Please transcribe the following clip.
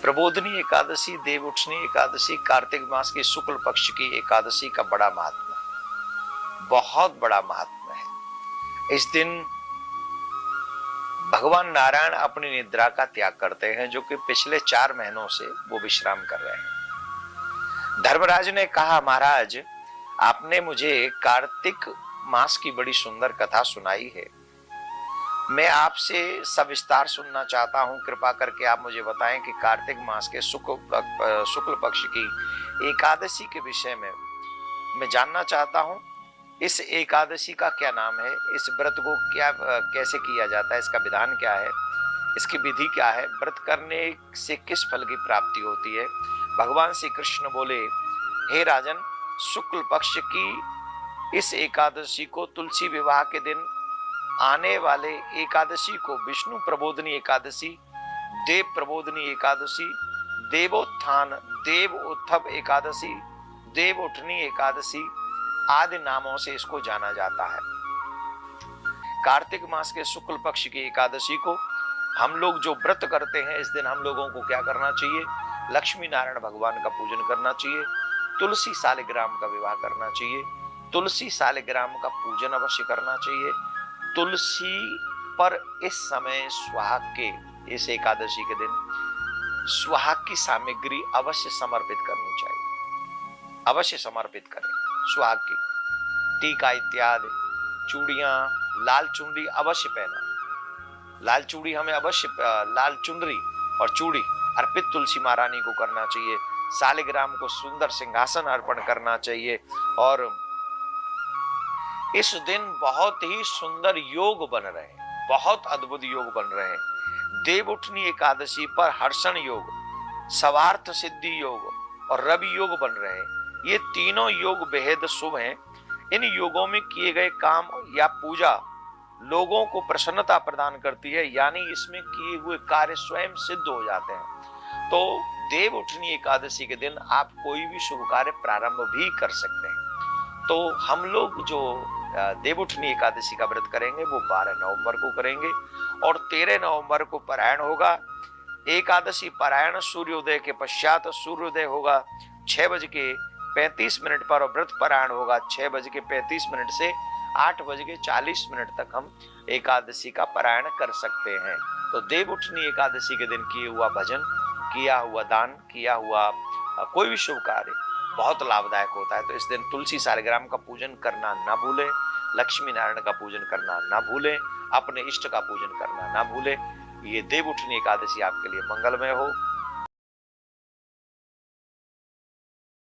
प्रबोधनी एकादशी, देवउठनी एकादशी, कार्तिक मास की शुक्ल पक्ष की एकादशी का बड़ा महात्मा है, बहुत बड़ा महात्मा है। इस दिन भगवान नारायण अपनी निद्रा का त्याग करते हैं, जो कि पिछले 4 महीनों से वो विश्राम कर रहे हैं। धर्मराज ने कहा, महाराज आपने मुझे कार्तिक मास की बड़ी सुंदर कथा सुनाई है, मैं आपसे सविस्तार सुनना चाहता हूं। कृपा करके आप मुझे बताएं कि कार्तिक मास के शुक्ल पक्ष की एकादशी के विषय में मैं जानना चाहता हूं। इस एकादशी का क्या नाम है, इस व्रत को क्या कैसे किया जाता है, इसका विधान क्या है, इसकी विधि क्या है, व्रत करने से किस फल की प्राप्ति होती है। भगवान श्री कृष्ण बोले, हे राजन, शुक्ल पक्ष की इस एकादशी को तुलसी विवाह के दिन आने वाले एकादशी को विष्णु प्रबोधनी एकादशी, देव प्रबोधनी एकादशी, देवोत्थान, देव उत्थव एकादशी, देव उठनी एकादशी आदि नामों से इसको जाना जाता है। कार्तिक मास के शुक्ल पक्ष की एकादशी को हम लोग जो व्रत करते हैं, इस दिन हम लोगों को क्या करना चाहिए, लक्ष्मी नारायण भगवान का पूजन करना चाहिए, तुलसी सालिग्राम का विवाह करना चाहिए, तुलसी सालिग्राम का पूजन अवश्य करना चाहिए। तुलसी पर इस समय सुहाग के, इस एकादशी के दिन सुहाग की सामग्री अवश्य समर्पित करनी चाहिए, अवश्य समर्पित करें। सुहाग की टीका इत्यादि, चूड़ियां, लाल चुनरी अवश्य पहना, लाल चूड़ी हमें अवश्य, लाल चुनरी और चूड़ी अर्पित तुलसी महारानी को करना चाहिए। सालिग्राम को सुंदर सिंहासन अर्पण करना चाहिए। और इस दिन बहुत ही सुंदर योग बन रहे हैं, बहुत अद्भुत योग बन रहे हैं। देवउठनी एकादशी पर हर्षण योग, सवार्थ सिद्धि योग और रवि योग बन रहे हैं। ये तीनों योग बेहद शुभ हैं। इन योगों में किए गए काम या पूजा लोगों को प्रसन्नता प्रदान करती है, यानी इसमें किए हुए कार्य स्वयं सिद्ध हो जाते हैं। तो देवउठनी एकादशी के दिन आप कोई भी शुभ कार्य प्रारंभ भी कर सकते हैं। तो हम लोग जो देवउठनी एकादशी का व्रत करेंगे वो 12 नवंबर को करेंगे और 13 नवंबर को पारायण होगा। एकादशी पारायण सूर्योदय के पश्चात, सूर्योदय होगा 6:35 पर और व्रत पारायण होगा 6:35 से 8:40 तक हम एकादशी का पारायण कर सकते हैं। तो देवउठनी एकादशी के दिन किए हुआ भजन, किया हुआ दान, किया हुआ कोई भी शुभ कार्य बहुत लाभदायक होता है। तो इस दिन तुलसी सालिग्राम का पूजन करना ना भूलें, लक्ष्मी नारायण का पूजन करना ना भूलें, अपने इष्ट का पूजन करना ना भूलें। ये देवउठनी एकादशी आपके लिए मंगलमय हो।